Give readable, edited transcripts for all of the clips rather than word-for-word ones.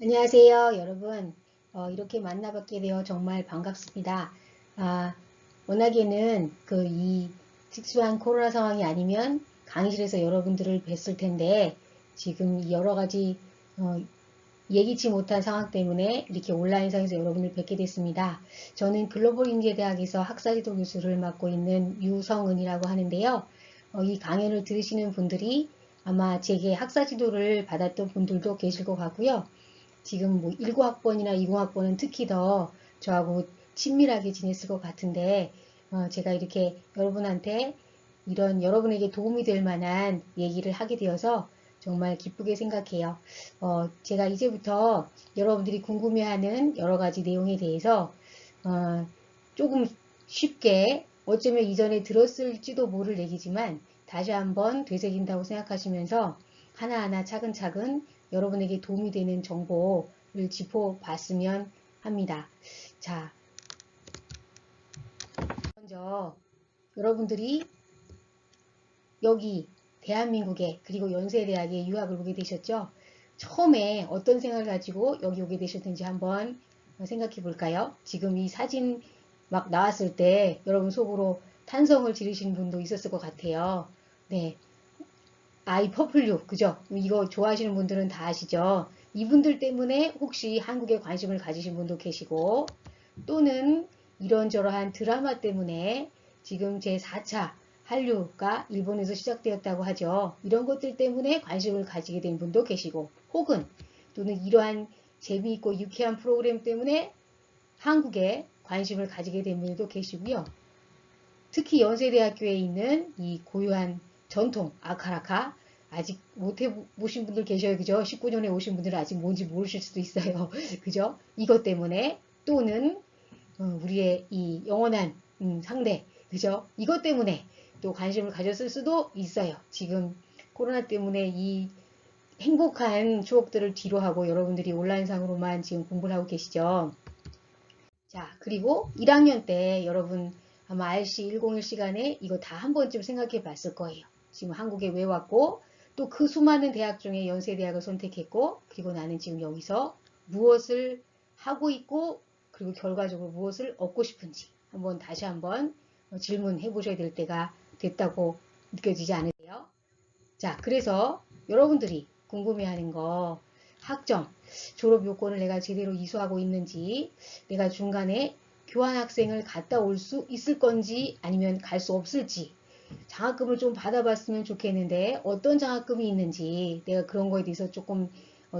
안녕하세요, 여러분. 이렇게 만나뵙게 되어 정말 반갑습니다. 아, 워낙에는 이 특수한 코로나 상황이 아니면 강의실에서 여러분들을 뵀을 텐데 지금 이 여러 가지 어, 예기치 못한 상황 때문에 이렇게 온라인상에서 여러분을 뵙게 됐습니다. 저는 글로벌인재대학에서 학사지도 교수를 맡고 있는 유성은이라고 하는데요. 이 강연을 들으시는 분들이 아마 제게 학사지도를 받았던 분들도 계실 것 같고요. 지금 뭐 19학번이나 20학번은 특히 더 저하고 친밀하게 지냈을 것 같은데 제가 이렇게 여러분한테 이런 여러분에게 도움이 될 만한 얘기를 하게 되어서 정말 기쁘게 생각해요. 제가 이제부터 여러분들이 궁금해하는 여러 가지 내용에 대해서 조금 쉽게 어쩌면 이전에 들었을지도 모를 얘기지만 다시 한번 되새긴다고 생각하시면서 하나하나 차근차근 여러분에게 도움이 되는 정보를 짚어봤으면 합니다. 자, 먼저 여러분들이 여기 대한민국에 그리고 연세대학에 유학을 오게 되셨죠? 처음에 어떤 생각을 가지고 여기 오게 되셨는지 한번 생각해 볼까요? 지금 이 사진 막 나왔을 때 여러분 속으로 탄성을 지르신 분도 있었을 것 같아요. 네. 이 퍼플류, 그죠? 이거 좋아하시는 분들은 다 아시죠? 이분들 때문에 혹시 한국에 관심을 가지신 분도 계시고, 또는 이런저러한 드라마 때문에 지금 제4차 한류가 일본에서 시작되었다고 하죠. 이런 것들 때문에 관심을 가지게 된 분도 계시고, 혹은 또는 이러한 재미있고 유쾌한 프로그램 때문에 한국에 관심을 가지게 된 분도 계시고요. 특히 연세대학교에 있는 이 고유한 전통 아카라카 아직 못 해보신 분들 계셔요. 그죠? 19년에 오신 분들은 아직 뭔지 모르실 수도 있어요. 그죠? 이것 때문에 또는 우리의 이 영원한 상대 그죠? 이것 때문에 또 관심을 가졌을 수도 있어요. 지금 코로나 때문에 이 행복한 추억들을 뒤로하고 여러분들이 온라인상으로만 지금 공부를 하고 계시죠. 자, 그리고 1학년 때 여러분 아마 RC101 시간에 이거 다 한 번쯤 생각해 봤을 거예요. 지금 한국에 왜 왔고 또 그 수많은 대학 중에 연세대학을 선택했고 그리고 나는 지금 여기서 무엇을 하고 있고 그리고 결과적으로 무엇을 얻고 싶은지 한번 다시 한번 질문해 보셔야 될 때가 됐다고 느껴지지 않으세요? 자, 그래서 여러분들이 궁금해하는 거 학점, 졸업 요건을 내가 제대로 이수하고 있는지, 내가 중간에 교환학생을 갔다 올 수 있을 건지 아니면 갈 수 없을지, 장학금을 좀 받아봤으면 좋겠는데 어떤 장학금이 있는지 내가 그런 거에 대해서 조금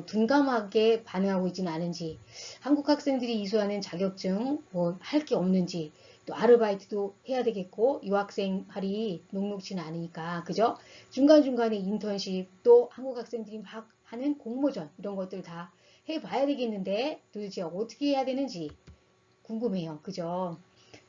둔감하게 반응하고 있지는 않은지, 한국 학생들이 이수하는 자격증 뭐 할 게 없는지, 또 아르바이트도 해야 되겠고 유학생 할이 녹록지는 않으니까 그죠? 중간중간에 인턴십 또 한국 학생들이 막 하는 공모전 이런 것들 다 해봐야 되겠는데 도대체 어떻게 해야 되는지 궁금해요. 그죠?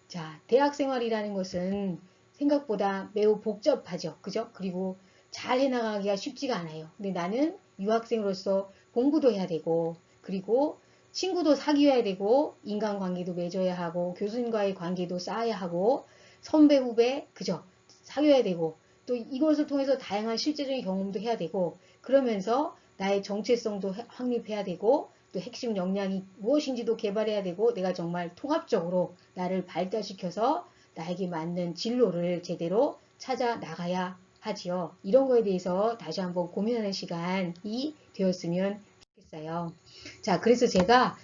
자, 대학 생활이라는 것은 생각보다 매우 복잡하죠. 그죠? 그리고 잘 해나가기가 쉽지가 않아요. 근데 나는 유학생으로서 공부도 해야 되고, 그리고 친구도 사귀어야 되고, 인간관계도 맺어야 하고, 교수님과의 관계도 쌓아야 하고, 선배, 후배, 그죠? 사귀어야 되고, 또 이것을 통해서 다양한 실제적인 경험도 해야 되고, 그러면서 나의 정체성도 확립해야 되고, 또 핵심 역량이 무엇인지도 개발해야 되고, 내가 정말 통합적으로 나를 발달시켜서 나에게 맞는 진로를 제대로 찾아 나가야 하지요. 이런 거에 대해서 다시 한번 고민하는 시간이 되었으면 좋겠어요. 자, 그래서 제가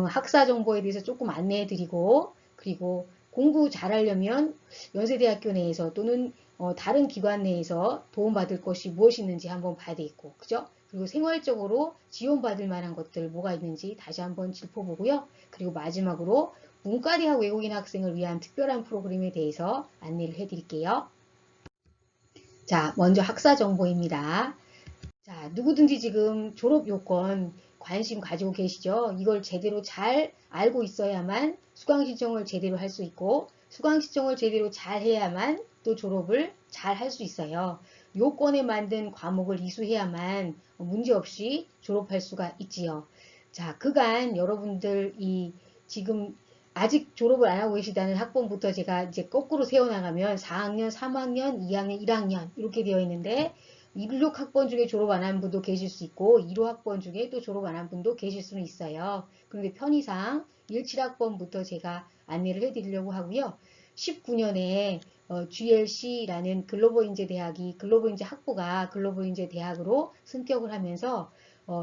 학사 정보에 대해서 조금 안내해 드리고 그리고 공부 잘하려면 연세대학교 내에서 또는 다른 기관 내에서 도움받을 것이 무엇이 있는지 한번 봐야 되겠고, 그죠? 그리고 생활적으로 지원받을 만한 것들 뭐가 있는지 다시 한번 짚어보고요. 그리고 마지막으로 문과대학 외국인 학생을 위한 특별한 프로그램에 대해서 안내를 해드릴게요. 자, 먼저 학사 정보입니다. 자, 누구든지 지금 졸업 요건 관심 가지고 계시죠? 이걸 제대로 잘 알고 있어야만 수강 신청을 제대로 할 수 있고 수강 신청을 제대로 잘 해야만 또 졸업을 잘 할 수 있어요. 요건에 만든 과목을 이수해야만 문제없이 졸업할 수가 있지요. 자, 그간 여러분들 이 지금 아직 졸업을 안 하고 계시다는 학번부터 제가 이제 거꾸로 세워나가면 4학년, 3학년, 2학년, 1학년 이렇게 되어 있는데 16학번 중에 졸업 안 한 분도 계실 수 있고 15학번 중에 또 졸업 안 한 분도 계실 수는 있어요. 그런데 편의상 17학번부터 제가 안내를 해드리려고 하고요. 19년에 GLC라는 글로벌인재 대학이 글로벌인재 학부가 글로벌인재 대학으로 승격을 하면서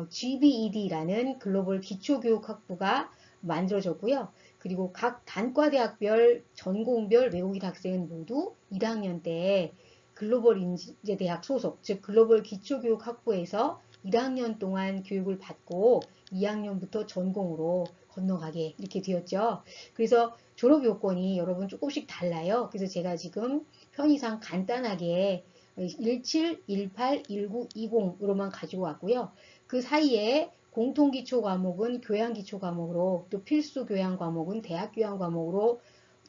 GBED라는 글로벌 기초교육학부가 만들어졌고요. 그리고 각 단과대학별 전공별 외국인 학생은 모두 1학년 때 글로벌 인재대학 소속, 즉 글로벌 기초교육학부에서 1학년 동안 교육을 받고 2학년부터 전공으로 건너가게 이렇게 되었죠. 그래서 졸업 요건이 여러분 조금씩 달라요. 그래서 제가 지금 편의상 간단하게 17, 18, 19, 20으로만 가지고 왔고요. 그 사이에 공통기초 과목은 교양기초 과목으로, 또 필수 교양 과목은 대학 교양 과목으로,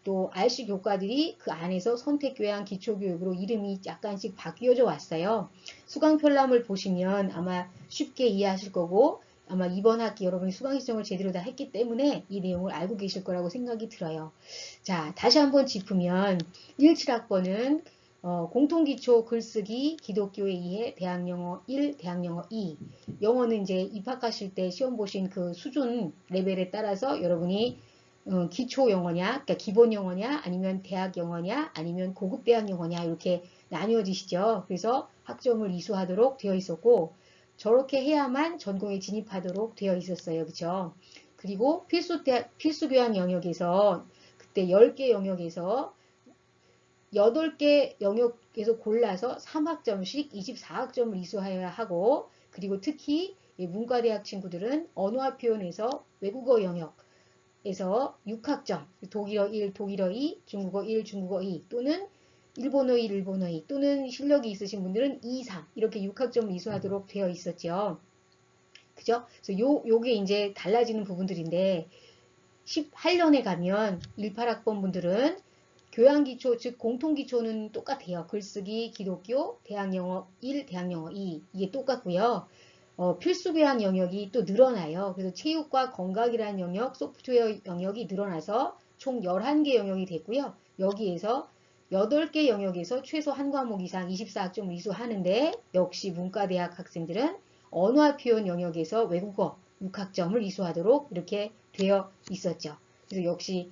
또 RC 교과들이 그 안에서 선택교양 기초교육으로 이름이 약간씩 바뀌어져 왔어요. 수강편람을 보시면 아마 쉽게 이해하실 거고, 아마 이번 학기 여러분이 수강 신청을 제대로 다 했기 때문에 이 내용을 알고 계실 거라고 생각이 들어요. 자, 다시 한번 짚으면 17학번은 공통기초 글쓰기 기독교에 의해 대학영어 1, 대학영어 2. 영어는 이제 입학하실 때 시험 보신 그 수준 레벨에 따라서 여러분이 기초 영어냐, 그러니까 기본 영어냐, 아니면 대학 영어냐, 아니면 고급 대학 영어냐 이렇게 나뉘어지시죠. 그래서 학점을 이수하도록 되어 있었고 저렇게 해야만 전공에 진입하도록 되어 있었어요. 그렇죠? 그리고 필수 교양 영역에서 그때 10개 영역에서 8개 영역에서 골라서 3학점씩 24학점을 이수하여야 하고, 그리고 특히 문과대학 친구들은 언어와 표현에서 외국어 영역에서 6학점, 독일어 1, 독일어 2, 중국어 1, 중국어 2, 또는 일본어 1, 일본어 2, 또는 실력이 있으신 분들은 2, 3 이렇게 6학점을 이수하도록 되어 있었죠. 그죠? 그래서 요게 이제 달라지는 부분들인데 18년에 가면 18학번 분들은 교양기초, 즉 공통기초는 똑같아요. 글쓰기, 기독교, 대학영어 1, 대학영어 2 이게 똑같고요. 필수교양 영역이 또 늘어나요. 그래서 체육과 건강이라는 영역, 소프트웨어 영역이 늘어나서 총 11개 영역이 됐고요. 여기에서 8개 영역에서 최소 한 과목 이상 24학점을 이수하는데 역시 문과대학 학생들은 언어와 표현 영역에서 외국어 6학점을 이수하도록 이렇게 되어 있었죠. 그래서 역시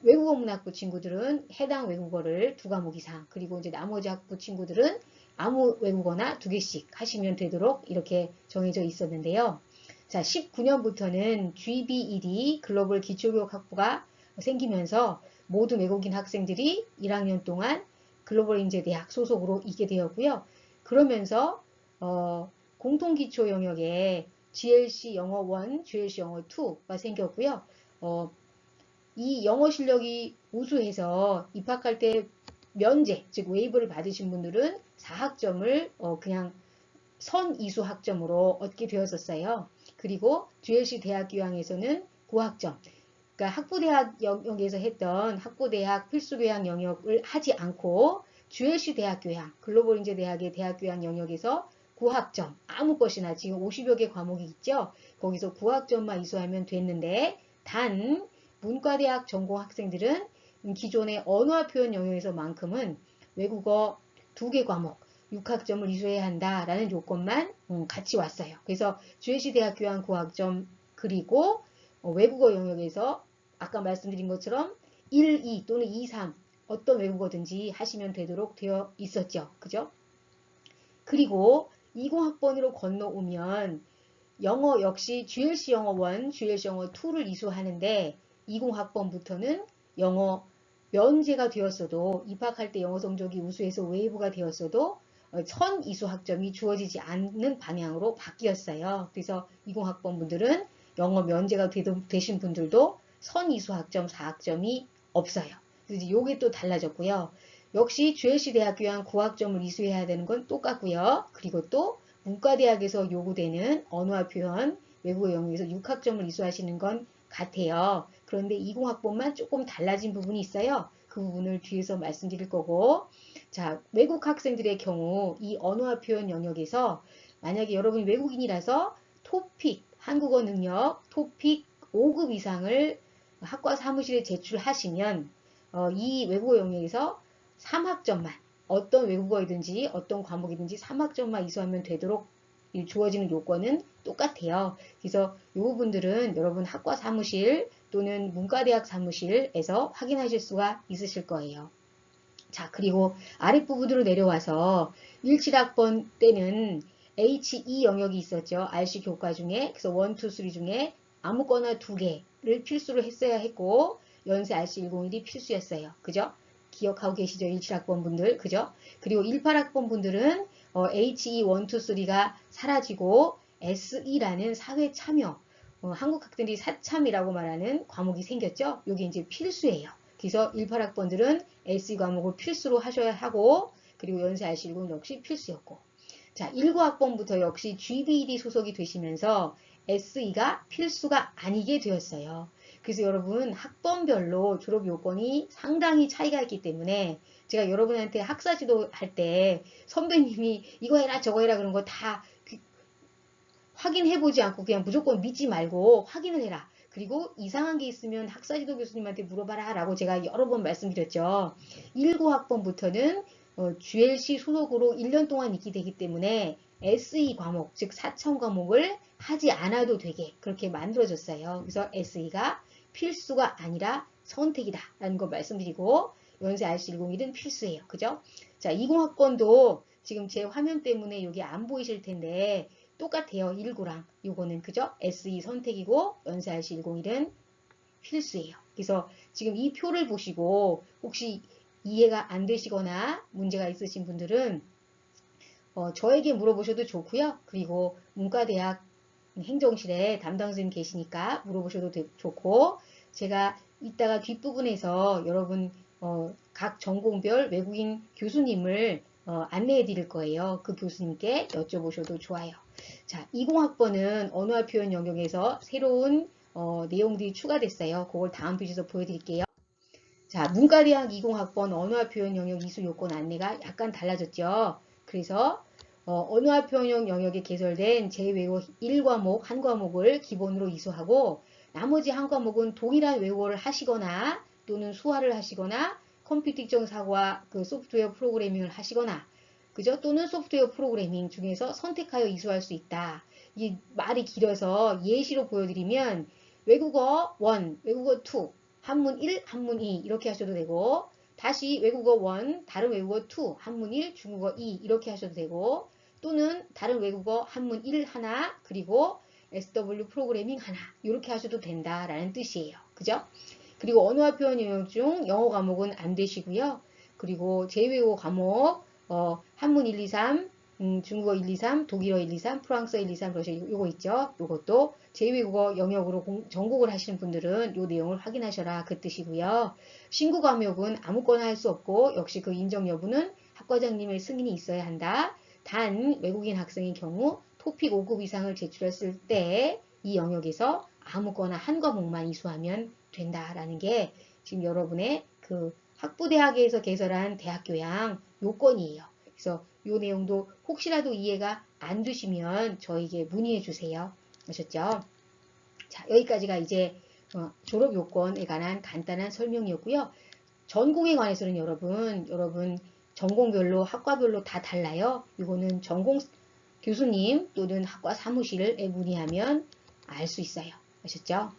외국어 문학부 친구들은 해당 외국어를 2과목 이상, 그리고 이제 나머지 학부 친구들은 아무 외국어나 2개씩 하시면 되도록 이렇게 정해져 있었는데요. 자, 19년부터는 GBED 글로벌 기초교육 학부가 생기면서 모든 외국인 학생들이 1학년 동안 글로벌 인재대학 소속으로 있게 되었고요. 그러면서 공통기초 영역에 GLC 영어 1, GLC 영어 2가 생겼고요. 이 영어 실력이 우수해서 입학할 때 면제, 즉 웨이브를 받으신 분들은 4학점을 그냥 선이수 학점으로 얻게 되었었어요. 그리고 GLC 대학 교양에서는 9학점, 그러니까 학부대학 영역에서 했던 학부대학 필수교양 영역을 하지 않고 GLC 대학 교양, 글로벌인재 대학의 대학 교양 영역에서 9학점, 아무 것이나 지금 50여 개 과목이 있죠. 거기서 9학점만 이수하면 됐는데 단 문과대학 전공 학생들은 기존의 언어와 표현 영역에서만큼은 외국어 2개 과목 6학점을 이수해야 한다라는 요건만 같이 왔어요. 그래서 GLC 대학 교양 9학점, 그리고 외국어 영역에서 아까 말씀드린 것처럼 1, 2 또는 2, 3 어떤 외국어든지 하시면 되도록 되어 있었죠. 그죠? 그리고 20학번으로 건너오면 영어 역시 GLC 영어 1, GLC 영어 2를 이수하는데 20학번부터는 영어 면제가 되었어도 입학할 때 영어 성적이 우수해서 웨이브가 되었어도 선 이수 학점이 주어지지 않는 방향으로 바뀌었어요. 그래서 20학번 분들은 영어 면제가 되신 분들도 선 이수 학점 4학점이 없어요. 그래서 이게 또 달라졌고요. 역시 GLC 대학 교양 9학점을 이수해야 되는 건 똑같고요. 그리고 또 문과대학에서 요구되는 언어와 표현, 외국어 영역에서 6학점을 이수하시는 건 같아요. 그런데 20학번만 조금 달라진 부분이 있어요. 그 부분을 뒤에서 말씀드릴 거고, 자, 외국 학생들의 경우 이 언어와 표현 영역에서 만약에 여러분이 외국인이라서 토픽, 한국어 능력, 토픽 5급 이상을 학과 사무실에 제출하시면 이 외국어 영역에서 3학점만 어떤 외국어이든지 어떤 과목이든지 3학점만 이수하면 되도록 주어지는 요건은 똑같아요. 그래서 이 부분들은 여러분 학과 사무실 또는 문과대학 사무실에서 확인하실 수가 있으실 거예요. 자, 그리고 아랫부분으로 내려와서 17학번 때는 HE 영역이 있었죠. RC 교과 중에. 그래서 1, 2, 3 중에 아무거나 2개를 필수로 했어야 했고 연세 RC101이 필수였어요. 그죠? 기억하고 계시죠? 17학번 분들. 그죠? 그리고 18학번 분들은 HE 1, 2, 3가 사라지고 SE라는 사회 참여, 한국 학생들이 사참이라고 말하는 과목이 생겼죠? 이게 이제 필수예요. 그래서 18학번들은 SE 과목을 필수로 하셔야 하고 그리고 연세 RC101 역시 필수였고 자 19학번부터 역시 GBED 소속이 되시면서 SE가 필수가 아니게 되었어요. 그래서 여러분 학번별로 졸업 요건이 상당히 차이가 있기 때문에 제가 여러분한테 학사 지도 할 때 선배님이 이거 해라 저거 해라 그런 거 다 확인해보지 않고 그냥 무조건 믿지 말고 확인을 해라. 그리고 이상한 게 있으면 학사지도 교수님한테 물어봐라 라고 제가 여러 번 말씀드렸죠. 19학번부터는 GLC 소속으로 1년 동안 있게 되기 때문에 SE 과목, 즉 사천 과목을 하지 않아도 되게 그렇게 만들어졌어요. 그래서 SE가 필수가 아니라 선택이다 라는 거 말씀드리고 연세 RC101은 필수예요. 그죠? 자, 20학번도 지금 제 화면 때문에 여기 안 보이실 텐데 똑같아요. 19랑 요거는 그죠? SE 선택이고 연세 RC101은 필수예요. 그래서 지금 이 표를 보시고 혹시 이해가 안 되시거나 문제가 있으신 분들은 저에게 물어보셔도 좋고요. 그리고 문과대학 행정실에 담당 선생님 계시니까 물어보셔도 좋고 제가 이따가 뒷부분에서 여러분 각 전공별 외국인 교수님을 안내해 드릴 거예요. 그 교수님께 여쭤보셔도 좋아요. 자, 20학번은 언어와 표현 영역에서 새로운 내용들이 추가됐어요. 그걸 다음 페이지에서 보여드릴게요. 자, 문과대학 20학번 언어와 표현 영역 이수 요건 안내가 약간 달라졌죠. 그래서 언어와 표현 영역에 개설된 제2외국어 1과목, 한 과목을 기본으로 이수하고 나머지 한 과목은 동일한 외국어를 하시거나 또는 수화를 하시거나 컴퓨터 특정 사고와 그 소프트웨어 프로그래밍을 하시거나 그죠? 또는 소프트웨어 프로그래밍 중에서 선택하여 이수할 수 있다. 이 말이 길어서 예시로 보여드리면 외국어 1, 외국어 2, 한문 1, 한문 2 이렇게 하셔도 되고 다시 외국어 1, 다른 외국어 2, 한문 1, 중국어 2 이렇게 하셔도 되고 또는 다른 외국어 한문 1 하나 그리고 SW 프로그래밍 하나 이렇게 하셔도 된다라는 뜻이에요. 그죠? 그리고 언어와 표현 영역 중 영어 과목은 안 되시고요. 그리고 제2외국어 과목 한문 1, 2, 3, 중국어 1, 2, 3, 독일어 1, 2, 3, 프랑스어 1, 2, 3, 러시아 요거 있죠. 요것도 제2외국어 영역으로 전공을 하시는 분들은 요 내용을 확인하셔라 그 뜻이고요. 신구 과목은 아무거나 할 수 없고 역시 그 인정 여부는 학과장님의 승인이 있어야 한다. 단 외국인 학생의 경우 토픽 5급 이상을 제출했을 때 이 영역에서 아무거나 한 과목만 이수하면 된다라는 게 지금 여러분의 그 학부대학에서 개설한 대학교양 요건이에요. 그래서 이 내용도 혹시라도 이해가 안 되시면 저에게 문의해 주세요. 아셨죠? 자, 여기까지가 이제 졸업 요건에 관한 간단한 설명이었고요. 전공에 관해서는 여러분 전공별로 학과별로 다 달라요. 이거는 전공 교수님 또는 학과 사무실에 문의하면 알 수 있어요. 아셨죠?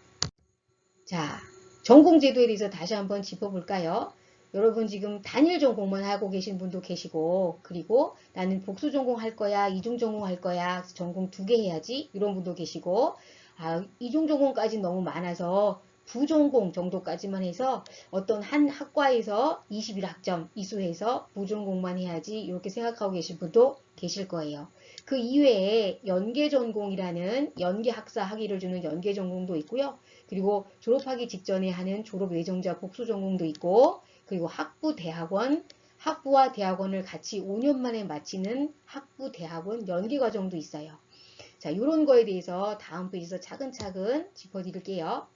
자, 전공 제도에 대해서 다시 한번 짚어볼까요? 여러분 지금 단일 전공만 하고 계신 분도 계시고 그리고 나는 복수 전공 할 거야, 이중 전공 할 거야, 전공 2개 해야지 이런 분도 계시고 이중 전공까지 너무 많아서 부전공 정도까지만 해서 어떤 한 학과에서 21학점 이수해서 부전공만 해야지 이렇게 생각하고 계신 분도 계실 거예요. 그 이외에 연계전공이라는 연계학사 학위를 주는 연계전공도 있고요. 그리고 졸업하기 직전에 하는 졸업 예정자 복수 전공도 있고 그리고 학부대학원, 학부와 대학원을 같이 5년 만에 마치는 학부대학원 연계과정도 있어요. 자, 이런 거에 대해서 다음 페이지에서 차근차근 짚어드릴게요.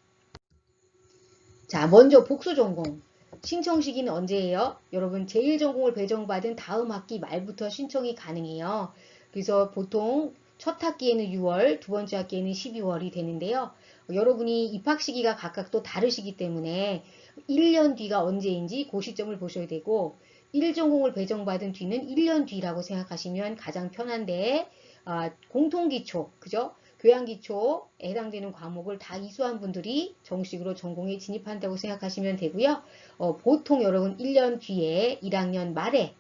자, 먼저 복수 전공. 신청 시기는 언제예요? 여러분 제1전공을 배정받은 다음 학기 말부터 신청이 가능해요. 그래서 보통 첫 학기에는 6월, 두 번째 학기에는 12월이 되는데요. 여러분이 입학 시기가 각각 또 다르시기 때문에 1년 뒤가 언제인지 그 시점을 보셔야 되고 1전공을 배정받은 뒤는 1년 뒤라고 생각하시면 가장 편한데, 공통기초, 그죠? 교양기초에 해당되는 과목을 다 이수한 분들이 정식으로 전공에 진입한다고 생각하시면 되고요. 보통 여러분 1년 뒤에 1학년 말에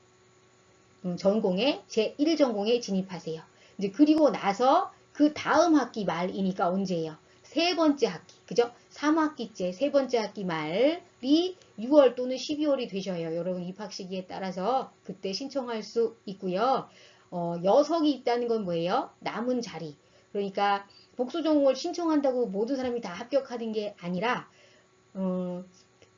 전공에 제1전공에 진입하세요. 이제 그리고 나서 그 다음 학기 말이니까 언제예요? 세 번째 학기, 그죠? 3학기째 세 번째 학기 말이 6월 또는 12월이 되셔요. 여러분 입학 시기에 따라서 그때 신청할 수 있고요. 여석이 있다는 건 뭐예요? 남은 자리. 그러니까 복수 전공을 신청한다고 모든 사람이 다 합격하는 게 아니라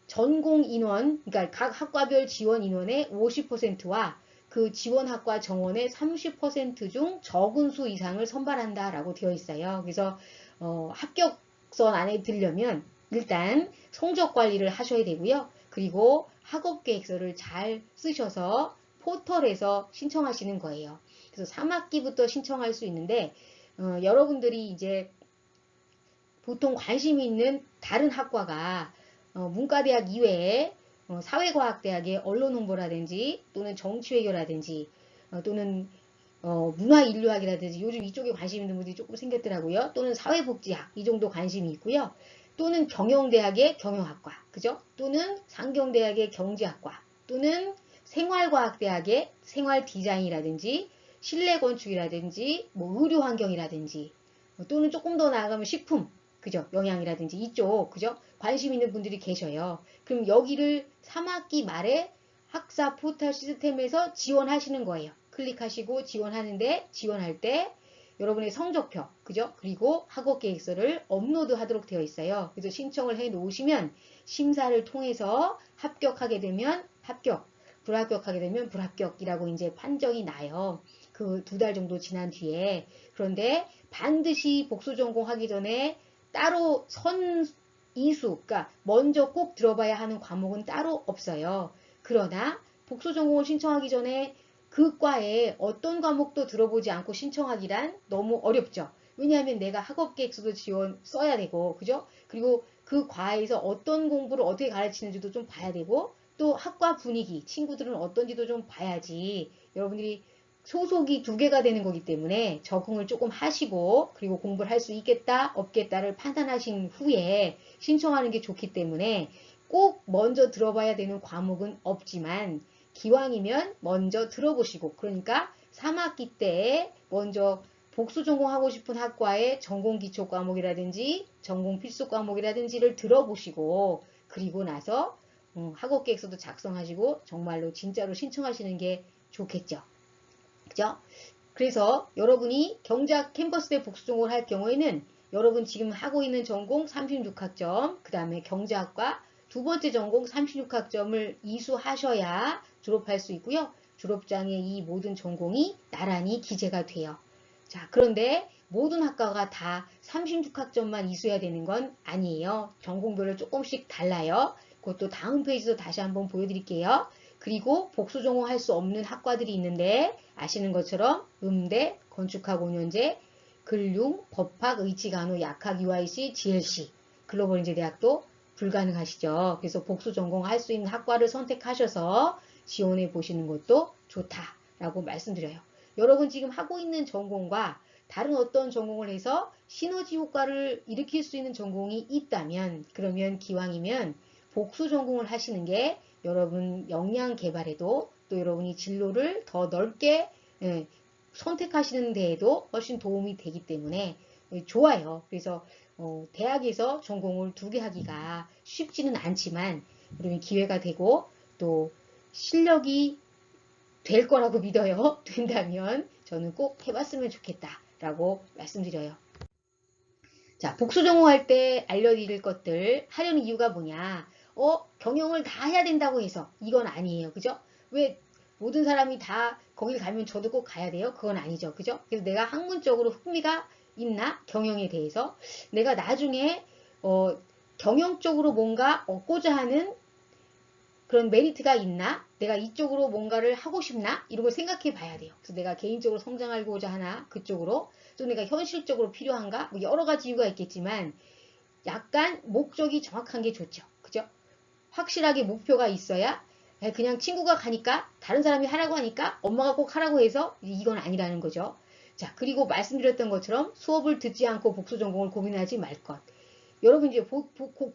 전공 인원, 그러니까 각 학과별 지원 인원의 50%와 그 지원 학과 정원의 30% 중 적은 수 이상을 선발한다라고 되어 있어요. 그래서 합격선 안에 들려면 일단 성적 관리를 하셔야 되고요. 그리고 학업 계획서를 잘 쓰셔서 포털에서 신청하시는 거예요. 그래서 3학기부터 신청할 수 있는데 여러분들이 이제 보통 관심이 있는 다른 학과가 문과대학 이외에 사회과학대학의 언론홍보라든지 또는 정치외교라든지 또는 문화인류학이라든지 요즘 이쪽에 관심 있는 분들이 조금 생겼더라고요. 또는 사회복지학 이 정도 관심이 있고요. 또는 경영대학의 경영학과, 그죠? 또는 상경대학의 경제학과, 또는 생활과학대학의 생활디자인이라든지 실내건축이라든지 뭐 의료환경이라든지 또는 조금 더 나아가면 식품, 그죠? 영양이라든지 이쪽, 그죠? 관심 있는 분들이 계셔요. 그럼 여기를 3학기 말에 학사 포털 시스템에서 지원하시는 거예요. 클릭하시고 지원하는데 지원할 때 여러분의 성적표, 그죠? 그리고 학업 계획서를 업로드 하도록 되어 있어요. 그래서 신청을 해 놓으시면 심사를 통해서 합격하게 되면 합격, 불합격하게 되면 불합격이라고 이제 판정이 나요. 그 2달 정도 지난 뒤에. 그런데 반드시 복수 전공하기 전에 따로 이수, 그러니까 먼저 꼭 들어봐야 하는 과목은 따로 없어요. 그러나 복수 전공을 신청하기 전에 그 과에 어떤 과목도 들어보지 않고 신청하기란 너무 어렵죠. 왜냐하면 내가 학업 계획서도 써야 되고, 그죠? 그리고 그 과에서 어떤 공부를 어떻게 가르치는지도 좀 봐야 되고, 또 학과 분위기, 친구들은 어떤지도 좀 봐야지 여러분들이 소속이 2개가 되는 거기 때문에 적응을 조금 하시고 그리고 공부를 할 수 있겠다 없겠다를 판단하신 후에 신청하는 게 좋기 때문에 꼭 먼저 들어봐야 되는 과목은 없지만 기왕이면 먼저 들어보시고, 그러니까 3학기 때에 먼저 복수 전공하고 싶은 학과의 전공 기초 과목이라든지 전공 필수 과목이라든지를 들어보시고 그리고 나서 학업 계획서도 작성하시고 정말로 진짜로 신청하시는 게 좋겠죠. 그죠? 그래서 여러분이 경작 캠퍼스대 복수 전공을 할 경우에는 여러분 지금 하고 있는 전공 36학점, 그 다음에 경제학과 2번째 전공 36학점을 이수하셔야 졸업할 수 있고요. 졸업장에 이 모든 전공이 나란히 기재가 돼요. 자, 그런데 모든 학과가 다 36학점만 이수해야 되는 건 아니에요. 전공별로 조금씩 달라요. 그것도 다음 페이지도 다시 한번 보여드릴게요. 그리고 복수 전공할 수 없는 학과들이 있는데 아시는 것처럼 음대, 건축학 5년제, 근융, 법학, 의치간호, 약학, UIC, GLC, 글로벌 인재대학도 불가능하시죠. 그래서 복수 전공할 수 있는 학과를 선택하셔서 지원해 보시는 것도 좋다라고 말씀드려요. 여러분 지금 하고 있는 전공과 다른 어떤 전공을 해서 시너지 효과를 일으킬 수 있는 전공이 있다면 그러면 기왕이면 복수 전공을 하시는 게 여러분 역량 개발에도 또 여러분이 진로를 더 넓게 선택하시는 데에도 훨씬 도움이 되기 때문에 좋아요. 그래서 대학에서 전공을 2개 하기가 쉽지는 않지만 여러분 기회가 되고 또 실력이 될 거라고 믿어요. 된다면 저는 꼭 해봤으면 좋겠다라고 말씀드려요. 자, 복수 전공할 때 알려드릴 것들 하려는 이유가 뭐냐? 경영을 다 해야 된다고 해서 이건 아니에요. 그죠? 왜 모든 사람이 다 거길 가면 저도 꼭 가야 돼요? 그건 아니죠. 그죠? 그래서 내가 학문적으로 흥미가 있나? 경영에 대해서 내가 나중에 경영 쪽으로 뭔가 얻고자 하는 그런 메리트가 있나? 내가 이쪽으로 뭔가를 하고 싶나? 이런 걸 생각해 봐야 돼요. 그래서 내가 개인적으로 성장하고자 하나? 그쪽으로? 또 내가 현실적으로 필요한가? 뭐 여러 가지 이유가 있겠지만 약간 목적이 정확한 게 좋죠. 그죠? 확실하게 목표가 있어야 그냥 친구가 가니까 다른 사람이 하라고 하니까 엄마가 꼭 하라고 해서 이건 아니라는 거죠. 자, 그리고 말씀드렸던 것처럼 수업을 듣지 않고 복수 전공을 고민하지 말 것. 여러분 이제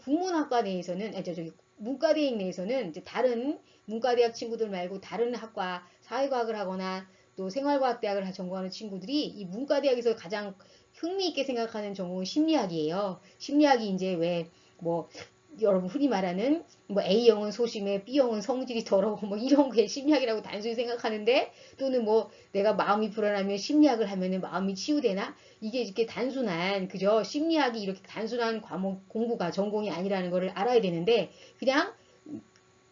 국문학과 내에서는 저기 문과대학 내에서는 이제 다른 문과대학 친구들 말고 다른 학과 사회과학을 하거나 또 생활과학대학을 전공하는 친구들이 이 문과대학에서 가장 흥미있게 생각하는 전공은 심리학이에요. 심리학이 이제 왜 뭐 여러분 흔히 말하는 뭐 A형은 소심해, B형은 성질이 더러워 뭐 이런 게 심리학이라고 단순히 생각하는데 또는 뭐 내가 마음이 불안하면 심리학을 하면은 마음이 치유되나 이게 이렇게 단순한 그죠 심리학이 이렇게 단순한 과목 공부가 전공이 아니라는 것을 알아야 되는데 그냥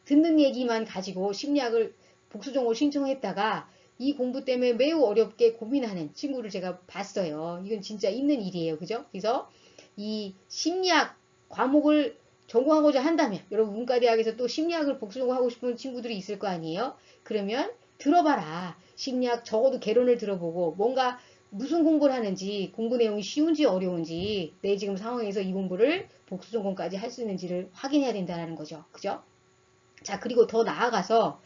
듣는 얘기만 가지고 심리학을 복수전공을 신청했다가 이 공부 때문에 매우 어렵게 고민하는 친구를 제가 봤어요. 이건 진짜 있는 일이에요. 그죠? 그래서 이 심리학 과목을 전공하고자 한다면 여러분 문과대학에서 또 심리학을 복수전공하고 싶은 친구들이 있을 거 아니에요? 그러면 들어봐라. 심리학 적어도 개론을 들어보고 뭔가 무슨 공부를 하는지 공부 내용이 쉬운지 어려운지 내 지금 상황에서 이 공부를 복수전공까지 할 수 있는지를 확인해야 된다는 거죠. 그죠? 자, 그리고 더 나아가서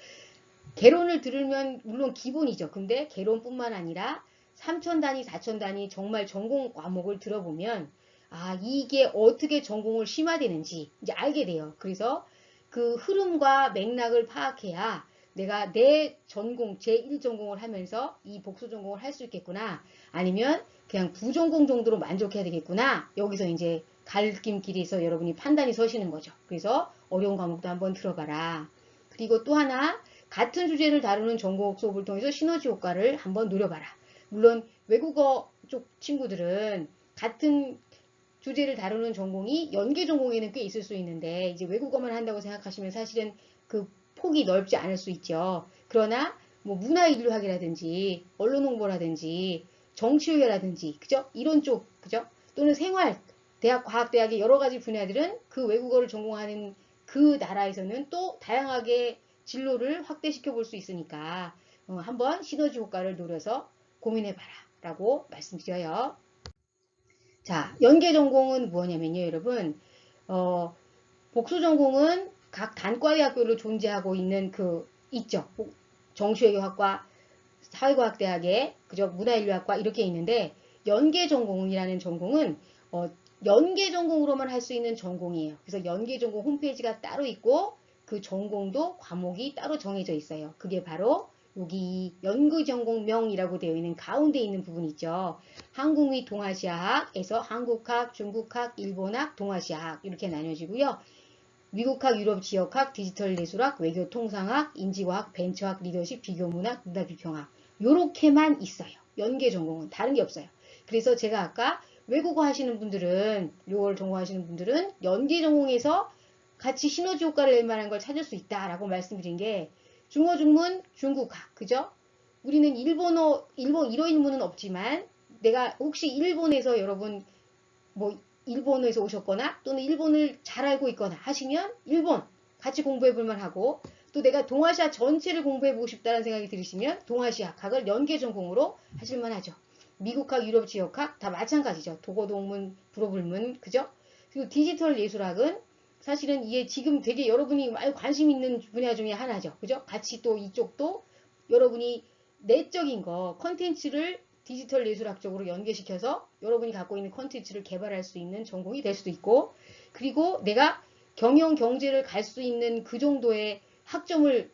개론을 들으면 물론 기본이죠. 근데 개론뿐만 아니라 3천 단위, 4천 단위 정말 전공 과목을 들어보면 아, 이게 어떻게 전공을 심화되는지 이제 알게 돼요. 그래서 그 흐름과 맥락을 파악해야 내가 내 전공, 제1전공을 하면서 이 복수 전공을 할 수 있겠구나. 아니면 그냥 부전공 정도로 만족해야 되겠구나. 여기서 이제 갈림길에서 여러분이 판단이 서시는 거죠. 그래서 어려운 과목도 한번 들어봐라. 그리고 또 하나 같은 주제를 다루는 전공 수업을 통해서 시너지 효과를 한번 노려봐라. 물론 외국어 쪽 친구들은 같은 주제를 다루는 전공이 연계 전공에는 꽤 있을 수 있는데 이제 외국어만 한다고 생각하시면 사실은 그 폭이 넓지 않을 수 있죠. 그러나 뭐 문화인류학이라든지 언론홍보라든지 정치외교라든지 그죠? 이런 쪽 그죠? 또는 생활 대학 과학대학의 여러 가지 분야들은 그 외국어를 전공하는 그 나라에서는 또 다양하게 진로를 확대시켜 볼 수 있으니까 한번 시너지 효과를 노려서 고민해봐라 라고 말씀드려요. 자, 연계 전공은 뭐냐면요, 여러분. 복수 전공은 각 단과대학교로 존재하고 있는 있죠. 정치외교학과, 사회과학대학에, 그죠? 문화인류학과 이렇게 있는데, 연계 전공이라는 전공은, 연계 전공으로만 할 수 있는 전공이에요. 그래서 연계 전공 홈페이지가 따로 있고, 그 전공도 과목이 따로 정해져 있어요. 그게 바로 여기 연구전공명이라고 되어 있는 가운데 있는 부분 있죠. 한국 및 동아시아학에서 한국학, 중국학, 일본학, 동아시아학 이렇게 나뉘어지고요. 미국학, 유럽 지역학, 디지털 예술학, 외교 통상학, 인지과학, 벤처학, 리더십, 비교문학, 문화비평학 요렇게만 있어요. 연계 전공은 다른 게 없어요. 그래서 제가 아까 외국어 하시는 분들은 요걸 전공하시는 분들은 연계 전공에서 같이 시너지 효과를 낼 만한 걸 찾을 수 있다라고 말씀드린 게 중어, 중문, 중국학 그죠? 우리는 일본 1호1문은 없지만 내가 혹시 일본에서 여러분 뭐 일본에서 오셨거나 또는 일본을 잘 알고 있거나 하시면 일본 같이 공부해 볼만 하고 또 내가 동아시아 전체를 공부해 보고 싶다는 생각이 들으시면 동아시아 각을 연계 전공으로 하실만 하죠. 미국학, 유럽 지역학 다 마찬가지죠. 도고동문, 불어불문 그죠? 그리고 디지털 예술학은 사실은 이게 지금 되게 여러분이 많이 관심 있는 분야 중에 하나죠. 그죠? 같이 또 이쪽도 여러분이 내적인 거, 컨텐츠를 디지털 예술학적으로 연계시켜서 여러분이 갖고 있는 컨텐츠를 개발할 수 있는 전공이 될 수도 있고 그리고 내가 경영 경제를 갈 수 있는 그 정도의 학점을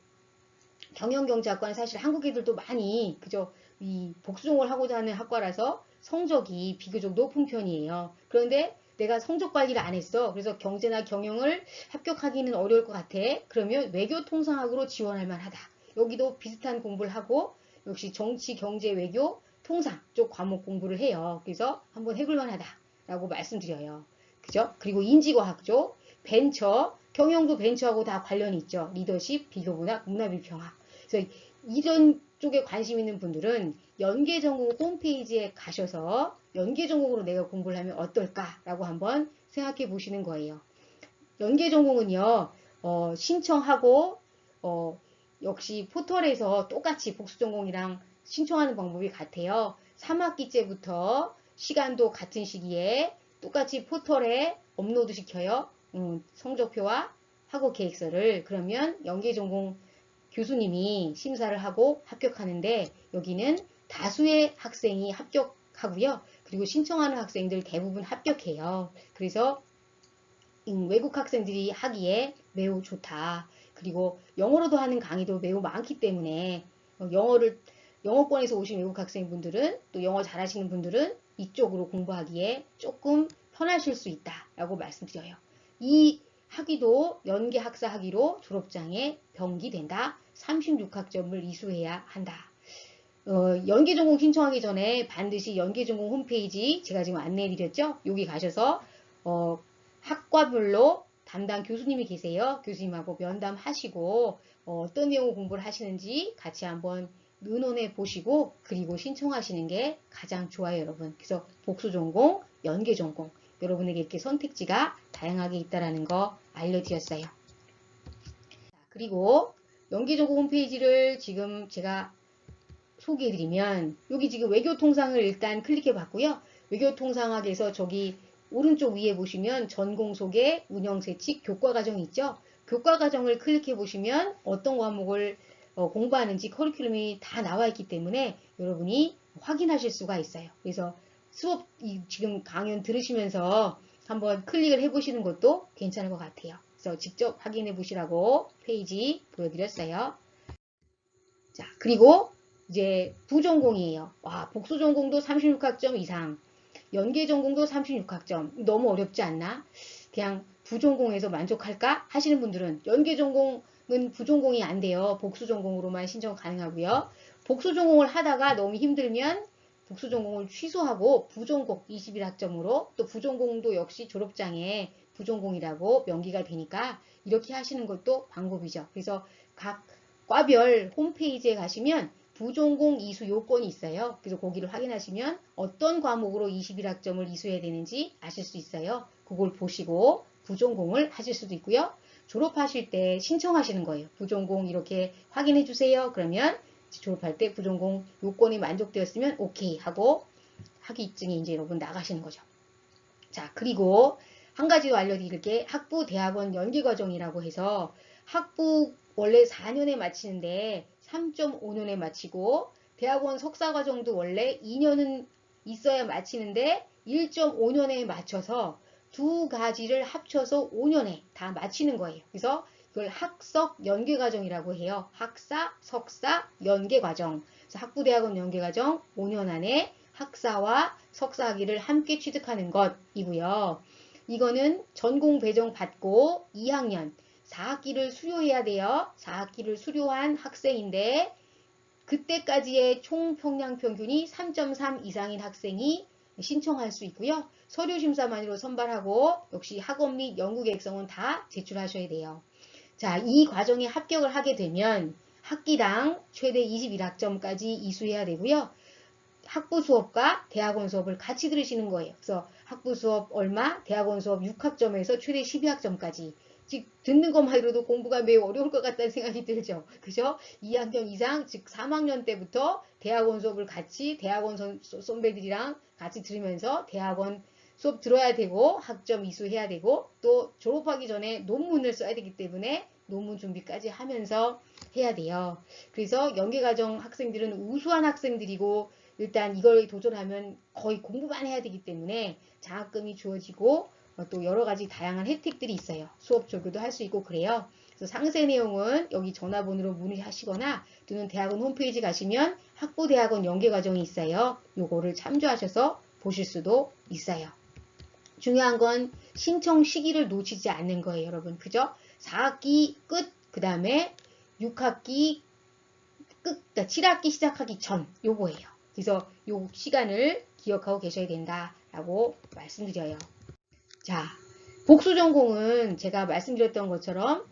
경영경제학과는 사실 한국 애들도 많이 그죠 이 복수전공을 하고자 하는 학과라서 성적이 비교적 높은 편이에요. 그런데 내가 성적 관리를 안 했어. 그래서 경제나 경영을 합격하기는 어려울 것 같아. 그러면 외교통상학으로 지원할 만하다. 여기도 비슷한 공부를 하고 역시 정치, 경제, 외교, 통상 쪽 과목 공부를 해요. 그래서 한번 해볼 만하다라고 말씀드려요. 그죠? 그리고 인지과학 쪽, 벤처, 경영도 벤처하고 다 관련이 있죠. 리더십, 비교문학, 문화비평학. 그래서 이런 쪽에 관심 있는 분들은 연계전공 홈페이지에 가셔서 연계전공으로 내가 공부를 하면 어떨까라고 한번 생각해 보시는 거예요. 연계전공은요, 신청하고, 역시 포털에서 똑같이 복수전공이랑 신청하는 방법이 같아요. 3학기째부터 시간도 같은 시기에 똑같이 포털에 업로드 시켜요. 성적표와 학업 계획서를. 그러면 연계전공 교수님이 심사를 하고 합격하는데 여기는 다수의 학생이 합격하고요. 그리고 신청하는 학생들 대부분 합격해요. 그래서 외국 학생들이 하기에 매우 좋다. 그리고 영어로도 하는 강의도 매우 많기 때문에 영어권에서 오신 외국 학생분들은 또 영어 잘하시는 분들은 이쪽으로 공부하기에 조금 편하실 수 있다라고 말씀드려요. 이 학위도 연계 학사 학위로 졸업장에 병기된다. 36학점을 이수해야 한다. 연계 전공 신청하기 전에 반드시 연계 전공 홈페이지 제가 지금 안내해 드렸죠? 여기 가셔서 학과별로 담당 교수님이 계세요. 교수님하고 면담하시고 어떤 내용 공부를 하시는지 같이 한번 의논해 보시고 그리고 신청하시는 게 가장 좋아요, 여러분. 그래서 복수 전공, 연계 전공 여러분에게 이렇게 선택지가 다양하게 있다는 거 알려드렸어요. 그리고 연계 전공 홈페이지를 지금 제가 소개해드리면 여기 지금 외교통상을 일단 클릭해 봤고요. 외교통상학에서 저기 오른쪽 위에 보시면 전공 소개, 운영세칙, 교과과정이 있죠. 교과과정을 클릭해 보시면 어떤 과목을 공부하는지 커리큘럼이 다 나와 있기 때문에 여러분이 확인하실 수가 있어요. 그래서 수업 지금 강연 들으시면서 한번 클릭을 해보시는 것도 괜찮을 것 같아요. 그래서 직접 확인해 보시라고 페이지 보여드렸어요. 자, 그리고 이제 부전공이에요. 와, 복수전공도 36학점 이상, 연계전공도 36학점. 너무 어렵지 않나? 그냥 부전공에서 만족할까? 하시는 분들은 연계전공은 부전공이 안 돼요. 복수전공으로만 신청 가능하고요. 복수전공을 하다가 너무 힘들면 복수전공을 취소하고 부전공 21학점으로 또 부전공도 역시 졸업장에 부전공이라고 명기가 되니까 이렇게 하시는 것도 방법이죠. 그래서 각 과별 홈페이지에 가시면 부전공 이수 요건이 있어요. 그래서 거기를 확인하시면 어떤 과목으로 21학점을 이수해야 되는지 아실 수 있어요. 그걸 보시고 부전공을 하실 수도 있고요. 졸업하실 때 신청하시는 거예요. 부전공 이렇게 확인해 주세요. 그러면 졸업할 때 부전공 요건이 만족되었으면 오케이 하고 학위증이 이제 여러분 나가시는 거죠. 자, 그리고 한 가지 더 알려드릴 게 학부 대학원 연계과정이라고 해서 학부 원래 4년에 마치는데 3.5년에 마치고 대학원 석사과정도 원래 2년은 있어야 마치는데 1.5년에 맞춰서 두 가지를 합쳐서 5년에 다 마치는 거예요. 그래서 이걸 학석 연계과정이라고 해요. 학사, 석사, 연계과정. 그래서 학부대학원 연계과정 5년 안에 학사와 석사학위를 함께 취득하는 것이고요. 이거는 전공 배정 받고 2학년 4학기를 수료해야 돼요. 4학기를 수료한 학생인데 그때까지의 총 평량 평균이 3.3 이상인 학생이 신청할 수 있고요. 서류 심사만으로 선발하고 역시 학업 및 연구 계획서는 다 제출하셔야 돼요. 자, 이 과정에 합격을 하게 되면 학기당 최대 21학점까지 이수해야 되고요. 학부 수업과 대학원 수업을 같이 들으시는 거예요. 그래서 학부 수업 얼마, 대학원 수업 6학점에서 최대 12학점까지. 즉 듣는 것만으로도 공부가 매우 어려울 것 같다는 생각이 들죠. 그죠? 2학년 이상, 즉 3학년 때부터 대학원 수업을 같이 대학원 선배들이랑 같이 들으면서 대학원 수업 들어야 되고 학점 이수해야 되고 또 졸업하기 전에 논문을 써야 되기 때문에 논문 준비까지 하면서 해야 돼요. 그래서 연계과정 학생들은 우수한 학생들이고 일단 이걸 도전하면 거의 공부만 해야 되기 때문에 장학금이 주어지고 또 여러 가지 다양한 혜택들이 있어요. 수업 조교도 할 수 있고 그래요. 그래서 상세 내용은 여기 전화번호로 문의하시거나 또는 대학원 홈페이지 가시면 학부대학원 연계과정이 있어요. 요거를 참조하셔서 보실 수도 있어요. 중요한 건 신청 시기를 놓치지 않는 거예요, 여러분. 그죠? 4학기 끝, 그 다음에 6학기 끝, 7학기 시작하기 전 요거예요. 그래서 요 시간을 기억하고 계셔야 된다라고 말씀드려요. 자, 복수 전공은 제가 말씀드렸던 것처럼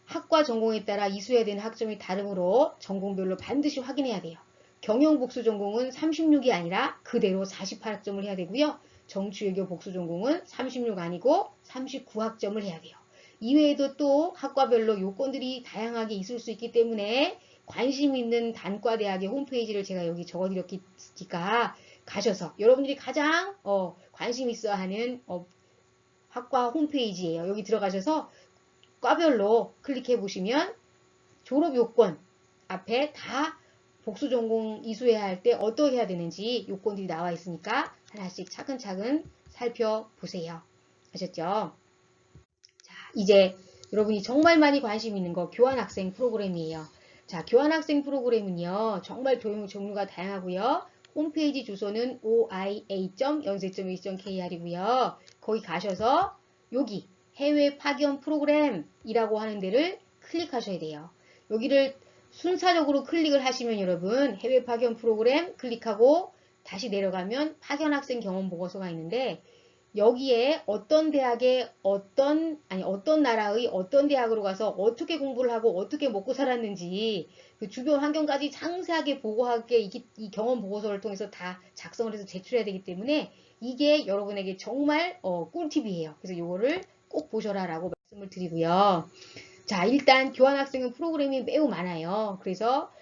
학과 전공에 따라 이수해야 되는 학점이 다르므로 전공별로 반드시 확인해야 돼요. 경영 복수 전공은 36이 아니라 그대로 48학점을 해야 되고요. 정치외교 복수 전공은 36 아니고 39학점을 해야 돼요. 이외에도 또 학과별로 요건들이 다양하게 있을 수 있기 때문에 관심 있는 단과대학의 홈페이지를 제가 여기 적어드렸으니까 가셔서 여러분들이 가장 관심 있어 하는 학과 홈페이지예요. 여기 들어가셔서 과별로 클릭해 보시면 졸업 요건 앞에 다 복수 전공 이수해야 할 때 어떻게 해야 되는지 요건들이 나와 있으니까 하나씩 차근차근 살펴보세요. 아셨죠? 자, 이제 여러분이 정말 많이 관심 있는 거 교환학생 프로그램이에요. 자, 교환학생 프로그램은요. 정말 종류가 다양하고요. 홈페이지 주소는 oia.연세.ac.kr이고요. 거기 가셔서 여기 해외 파견 프로그램이라고 하는 데를 클릭하셔야 돼요. 여기를 순차적으로 클릭을 하시면 여러분 해외 파견 프로그램 클릭하고 다시 내려가면 파견 학생 경험 보고서가 있는데 여기에 어떤 대학의 어떤 나라의 어떤 대학으로 가서 어떻게 공부를 하고 어떻게 먹고 살았는지 그 주변 환경까지 상세하게 보고하게 이 경험 보고서를 통해서 다 작성을 해서 제출해야 되기 때문에 이게 여러분에게 정말 꿀팁이에요. 그래서 이거를 꼭 보셔라 라고 말씀을 드리고요. 자, 일단 교환학생은 프로그램이 매우 많아요. 그래서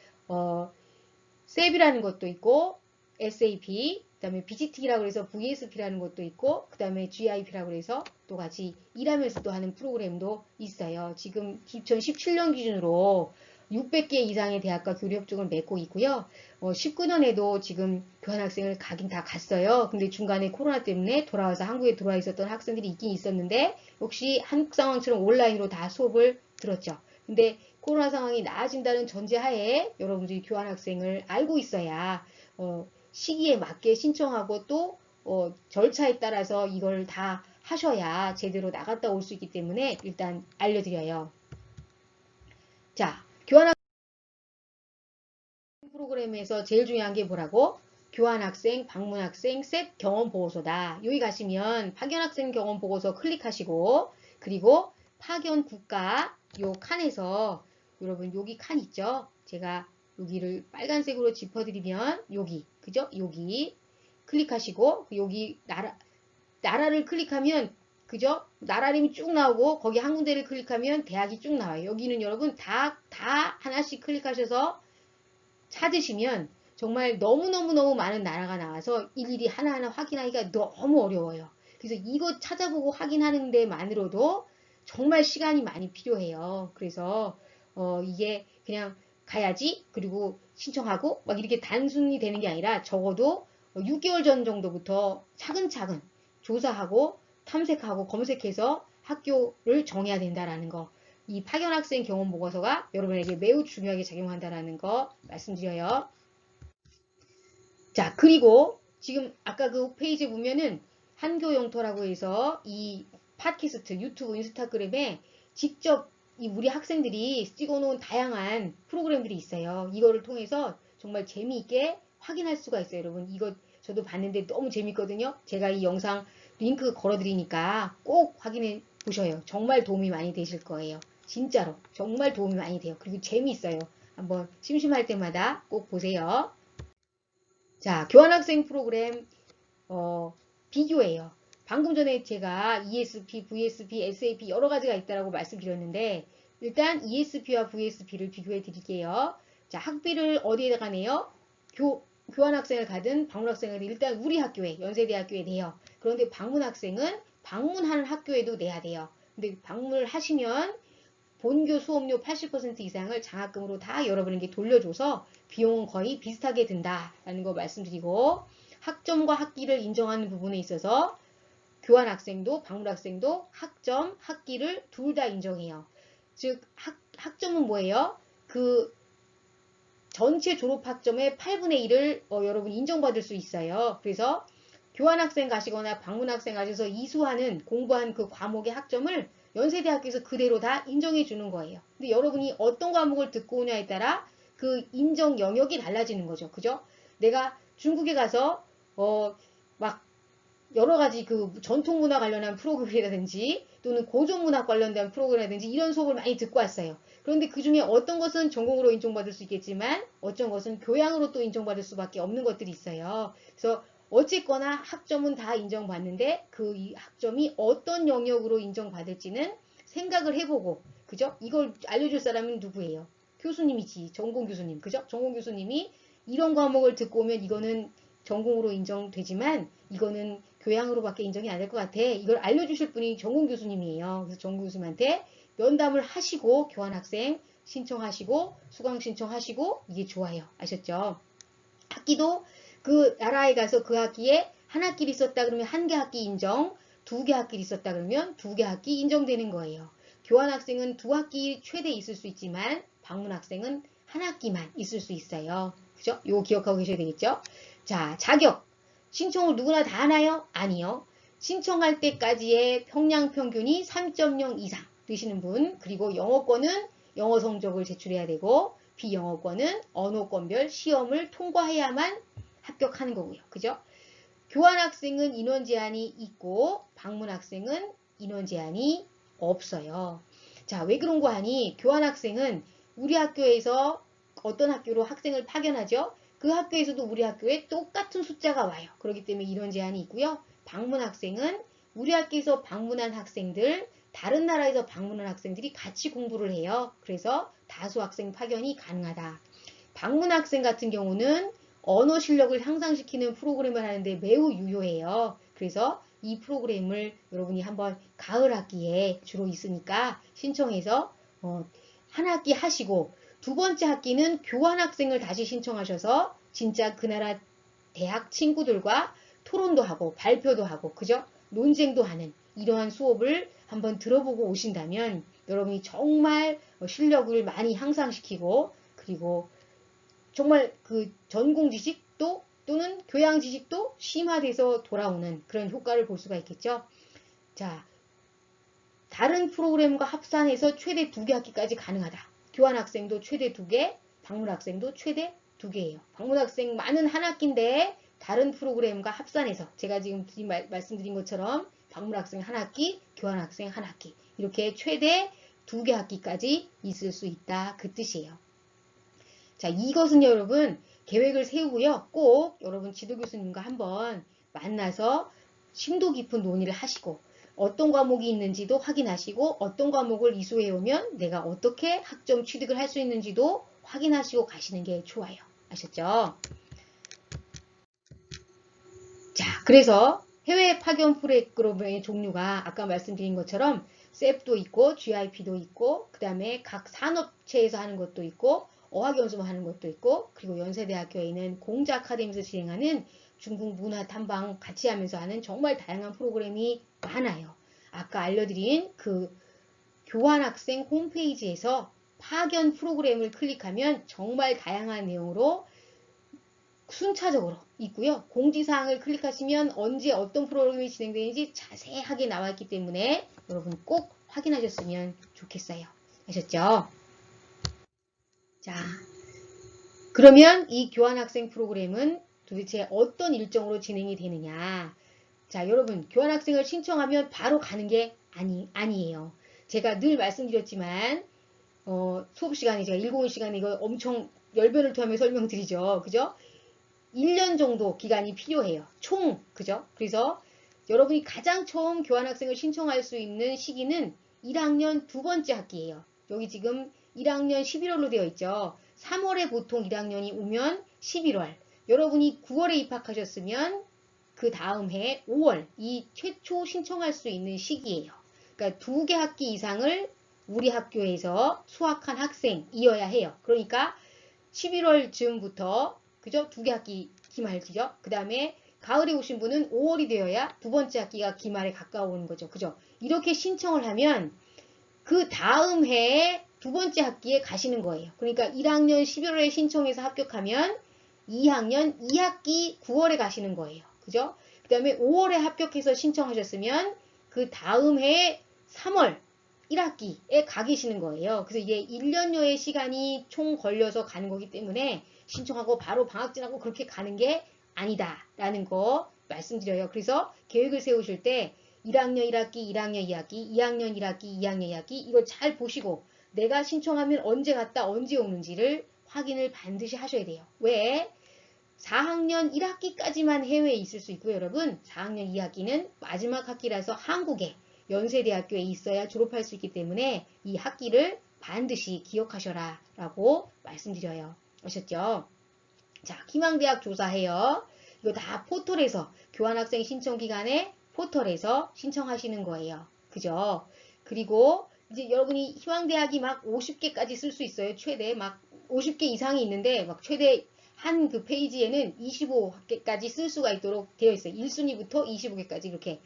셉이라는 것도 있고 SAP, 그 다음에 BGT라고 해서 VSP라는 것도 있고 그 다음에 GIP라고 해서 또 같이 일하면서도 하는 프로그램도 있어요. 지금 2017년 기준으로 600개 이상의 대학과 교류 협정을 맺고 있고요. 19년에도 지금 교환학생을 가긴 다 갔어요. 근데 중간에 코로나 때문에 돌아와서 한국에 들어와 있었던 학생들이 있긴 있었는데 역시 한국 상황처럼 온라인으로 다 수업을 들었죠. 근데 코로나 상황이 나아진다는 전제하에 여러분들이 교환학생을 알고 있어야 시기에 맞게 신청하고 또 절차에 따라서 이걸 다 하셔야 제대로 나갔다 올 수 있기 때문에 일단 알려드려요. 자, 교환학생 프로그램에서 제일 중요한 게 뭐라고? 교환학생, 방문학생, 셋 경험보고서다. 여기 가시면 파견학생 경험보고서 클릭하시고 그리고 파견국가 요 칸에서 여러분 여기 칸 있죠? 제가 여기를 빨간색으로 짚어드리면 여기 그죠? 여기 클릭하시고 여기 나라를 클릭하면 그죠? 나라 이름이 쭉 나오고 거기 한 군데를 클릭하면 대학이 쭉 나와요. 여기는 여러분 다 하나씩 클릭하셔서 찾으시면 정말 너무너무 많은 나라가 나와서 일일이 하나하나 확인하기가 너무 어려워요. 그래서 이거 찾아보고 확인하는 데만으로도 정말 시간이 많이 필요해요. 그래서 이게 그냥 가야지 그리고 신청하고 막 이렇게 단순히 되는 게 아니라 적어도 6개월 전 정도부터 차근차근 조사하고 탐색하고 검색해서 학교를 정해야 된다라는 거. 이 파견학생 경험 보고서가 여러분에게 매우 중요하게 작용한다는 거 말씀드려요. 자, 그리고 지금 아까 그 페이지에 보면은 한교영토라고 해서 이 팟캐스트, 유튜브, 인스타그램에 직접 우리 학생들이 찍어놓은 다양한 프로그램들이 있어요. 이거를 통해서 정말 재미있게 확인할 수가 있어요. 여러분 이거 저도 봤는데 너무 재밌거든요. 제가 이 영상 링크 걸어드리니까 꼭 확인해 보셔요. 정말 도움이 많이 되실 거예요. 진짜로 정말 도움이 많이 돼요. 그리고 재미있어요. 한번 심심할 때마다 꼭 보세요. 자, 교환학생 프로그램 비교예요. 방금 전에 제가 ESP, VSP, SAP 여러 가지가 있다고 말씀드렸는데 일단 ESP와 VSP를 비교해 드릴게요. 자, 학비를 어디에다가 내요? 교환학생을 가든 방문학생을 가든 일단 우리 학교에 연세대학교에 내요. 그런데 방문학생은 방문하는 학교에도 내야 돼요. 근데 방문을 하시면 본교 수업료 80% 이상을 장학금으로 다 여러분에게 돌려줘서 비용은 거의 비슷하게 든다라는 거 말씀드리고 학점과 학기를 인정하는 부분에 있어서 교환학생도 방문학생도 학점, 학기를 둘 다 인정해요. 즉 학점은 뭐예요? 그 전체 졸업학점의 8분의 1을 여러분 인정받을 수 있어요. 그래서 교환학생 가시거나 방문학생 가셔서 이수하는 공부한 그 과목의 학점을 연세대학교에서 그대로 다 인정해 주는 거예요. 근데 여러분이 어떤 과목을 듣고 오냐에 따라 그 인정 영역이 달라지는 거죠. 그죠? 내가 중국에 가서 막 여러 가지 그 전통문화 관련한 프로그램이라든지 또는 고전문학 관련된 프로그램이라든지 이런 수업을 많이 듣고 왔어요. 그런데 그 중에 어떤 것은 전공으로 인정받을 수 있겠지만 어떤 것은 교양으로 또 인정받을 수밖에 없는 것들이 있어요. 그래서 어쨌거나 학점은 다 인정받는데 그 학점이 어떤 영역으로 인정받을지는 생각을 해보고 그죠? 이걸 알려줄 사람은 누구예요? 교수님이지. 전공 교수님. 그죠? 전공 교수님이 이런 과목을 듣고 오면 이거는 전공으로 인정되지만 이거는 교양으로밖에 인정이 안 될 것 같아. 이걸 알려주실 분이 전공 교수님이에요. 그래서 전공 교수님한테 면담을 하시고 교환학생 신청하시고 수강 신청하시고 이게 좋아요. 아셨죠? 학기도 그 나라에 가서 그 학기에 한 학기를 있었다 그러면 한 개 학기 인정, 두 개 학기를 있었다 그러면 두 개 학기 인정되는 거예요. 교환학생은 두 학기 최대 있을 수 있지만 방문학생은 한 학기만 있을 수 있어요. 그죠? 요거 기억하고 계셔야 되겠죠? 자, 자격. 신청을 누구나 다 하나요? 아니요. 신청할 때까지의 평량 평균이 3.0 이상 되시는 분, 그리고 영어권은 영어 성적을 제출해야 되고 비영어권은 언어권별 시험을 통과해야만 합격하는 거고요. 그죠? 교환학생은 인원 제한이 있고 방문학생은 인원 제한이 없어요. 자, 왜 그런 거 하니? 교환학생은 우리 학교에서 어떤 학교로 학생을 파견하죠? 그 학교에서도 우리 학교에 똑같은 숫자가 와요. 그렇기 때문에 인원 제한이 있고요. 방문학생은 우리 학교에서 방문한 학생들, 다른 나라에서 방문한 학생들이 같이 공부를 해요. 그래서 다수 학생 파견이 가능하다. 방문학생 같은 경우는 언어 실력을 향상시키는 프로그램을 하는데 매우 유효해요. 그래서 이 프로그램을 여러분이 한번 가을 학기에 주로 있으니까 신청해서 한 학기 하시고 두 번째 학기는 교환학생을 다시 신청하셔서 진짜 그 나라 대학 친구들과 토론도 하고 발표도 하고 그죠? 논쟁도 하는 이러한 수업을 한번 들어보고 오신다면 여러분이 정말 실력을 많이 향상시키고 그리고 정말 그 전공 지식도 또는 교양 지식도 심화돼서 돌아오는 그런 효과를 볼 수가 있겠죠. 자, 다른 프로그램과 합산해서 최대 2개 학기까지 가능하다. 교환학생도 최대 2개, 방문학생도 최대 2개예요. 방문학생 많은 한 학기인데 다른 프로그램과 합산해서 제가 지금 말씀드린 것처럼 방문학생 한 학기, 교환학생 한 학기 이렇게 최대 2개 학기까지 있을 수 있다. 그 뜻이에요. 자, 이것은 여러분 계획을 세우고요. 꼭 여러분 지도교수님과 한번 만나서 심도 깊은 논의를 하시고 어떤 과목이 있는지도 확인하시고 어떤 과목을 이수해오면 내가 어떻게 학점 취득을 할 수 있는지도 확인하시고 가시는 게 좋아요. 아셨죠? 자, 그래서 해외 파견 프로그램의 종류가 아까 말씀드린 것처럼 셉도 있고 GIP도 있고 그 다음에 각 산업체에서 하는 것도 있고 어학연수만 하는 것도 있고 그리고 연세대학교에 있는 공자 아카데미에서 진행하는 중국 문화 탐방 같이 하면서 하는 정말 다양한 프로그램이 많아요. 아까 알려드린 그 교환학생 홈페이지에서 파견 프로그램을 클릭하면 정말 다양한 내용으로 순차적으로 있고요. 공지사항을 클릭하시면 언제 어떤 프로그램이 진행되는지 자세하게 나와 있기 때문에 여러분 꼭 확인하셨으면 좋겠어요. 아셨죠? 자, 그러면 이 교환학생 프로그램은 도대체 어떤 일정으로 진행이 되느냐? 자, 여러분 교환학생을 신청하면 바로 가는 게 아니에요. 제가 늘 말씀드렸지만 수업 시간에 제가 101 시간에 이거 엄청 열변을 토하며 설명드리죠. 그죠? 1년 정도 기간이 필요해요. 총, 그죠? 그래서 여러분이 가장 처음 교환학생을 신청할 수 있는 시기는 1학년 두 번째 학기예요. 여기 지금 1학년 11월로 되어 있죠. 3월에 보통 1학년이 오면 11월. 여러분이 9월에 입학하셨으면 그 다음 해 5월 이 최초 신청할 수 있는 시기예요. 그러니까 2개 학기 이상을 우리 학교에서 수학한 학생이어야 해요. 그러니까 11월 즈음부터 그죠? 2개 학기 기말이죠. 그 다음에 가을에 오신 분은 5월이 되어야 두 번째 학기가 기말에 가까워오는 거죠. 그죠? 이렇게 신청을 하면 그 다음 해에 두 번째 학기에 가시는 거예요. 그러니까 1학년 11월에 신청해서 합격하면 2학년 2학기 9월에 가시는 거예요. 그죠? 그 다음에 5월에 합격해서 신청하셨으면 그 다음 해에 3월 1학기에 가 계시는 거예요. 그래서 이게 1년여의 시간이 총 걸려서 가는 거기 때문에 신청하고 바로 방학 지나고 그렇게 가는 게 아니다라는 거 말씀드려요. 그래서 계획을 세우실 때 1학년 1학기, 1학년 2학기, 2학년 1학기, 2학년 2학기 이걸 잘 보시고 내가 신청하면 언제 갔다 언제 오는지를 확인을 반드시 하셔야 돼요. 왜? 4학년 1학기까지만 해외에 있을 수 있고요. 여러분 4학년 2학기는 마지막 학기라서 한국에 연세대학교에 있어야 졸업할 수 있기 때문에 이 학기를 반드시 기억하셔라 라고 말씀드려요. 아셨죠? 자, 희망대학 조사해요. 이거 다 포털에서 교환학생 신청 기간에 포털에서 신청하시는 거예요. 그죠? 그리고 이제 여러분이 희망대학이 막 50개까지 쓸 수 있어요. 최대 막 50개 이상이 있는데 막 최대 한 그 페이지에는 25개까지 쓸 수가 있도록 되어 있어요. 1순위부터 25개까지 이렇게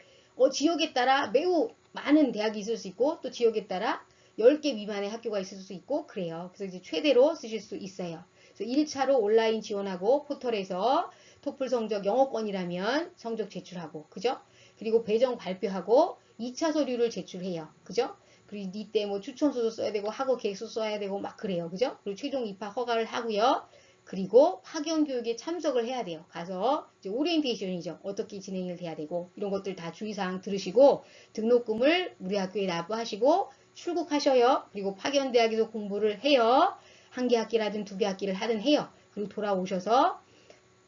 지역에 따라 매우 많은 대학이 있을 수 있고 또 지역에 따라 10개 미만의 학교가 있을 수 있고 그래요. 그래서 이제 최대로 쓰실 수 있어요. 그래서 1차로 온라인 지원하고 포털에서 토플 성적 영어권이라면 성적 제출하고 그죠? 그리고 배정 발표하고 2차 서류를 제출해요. 그죠? 그리고 이때 뭐 추천서도 써야 되고 학업 계획서 써야 되고 막 그래요. 그죠? 그리고 최종 입학 허가를 하고요. 그리고 파견 교육에 참석을 해야 돼요. 가서 이제 오리엔테이션이죠. 어떻게 진행이 돼야 되고 이런 것들 다 주의사항 들으시고 등록금을 우리 학교에 납부하시고 출국하셔요. 그리고 파견대학에서 공부를 해요. 한 개 학기라든 두 개 학기를 하든 해요. 그리고 돌아오셔서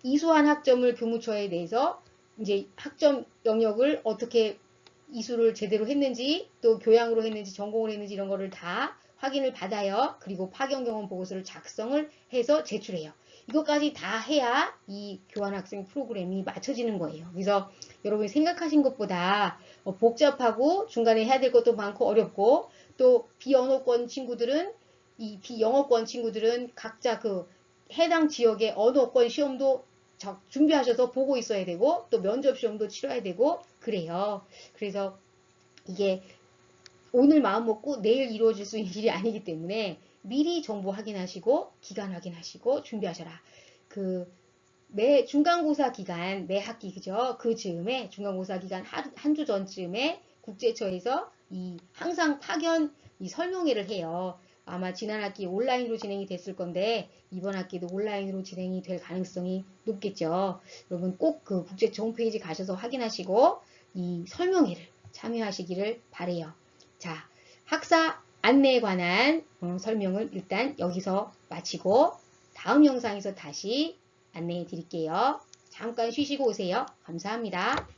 이수한 학점을 교무처에 내서 이제 학점 영역을 어떻게 이수를 제대로 했는지 또 교양으로 했는지 전공을 했는지 이런 거를 다 확인을 받아요. 그리고 파견 경험 보고서를 작성을 해서 제출해요. 이것까지 다 해야 이 교환학생 프로그램이 맞춰지는 거예요. 그래서 여러분이 생각하신 것보다 복잡하고 중간에 해야 될 것도 많고 어렵고 또 비언어권 친구들은 이 비영어권 친구들은 각자 그 해당 지역의 언어권 시험도 준비하셔서 보고 있어야 되고 또 면접 시험도 치러야 되고 그래요. 그래서 이게 오늘 마음 먹고 내일 이루어질 수 있는 일이 아니기 때문에 미리 정보 확인하시고 기간 확인하시고 준비하셔라. 매 중간고사 기간 매 학기 그죠? 그 즈음에 중간고사 기간 한 주 전쯤에 국제처에서 항상 파견 설명회를 해요. 아마 지난 학기 온라인으로 진행이 됐을 건데 이번 학기도 온라인으로 진행이 될 가능성이 높겠죠. 여러분 꼭 그 국제처 홈페이지 가셔서 확인하시고 이 설명회를 참여하시기를 바래요. 자, 학사 안내에 관한 설명을 일단 여기서 마치고 다음 영상에서 다시 안내해 드릴게요. 잠깐 쉬시고 오세요. 감사합니다.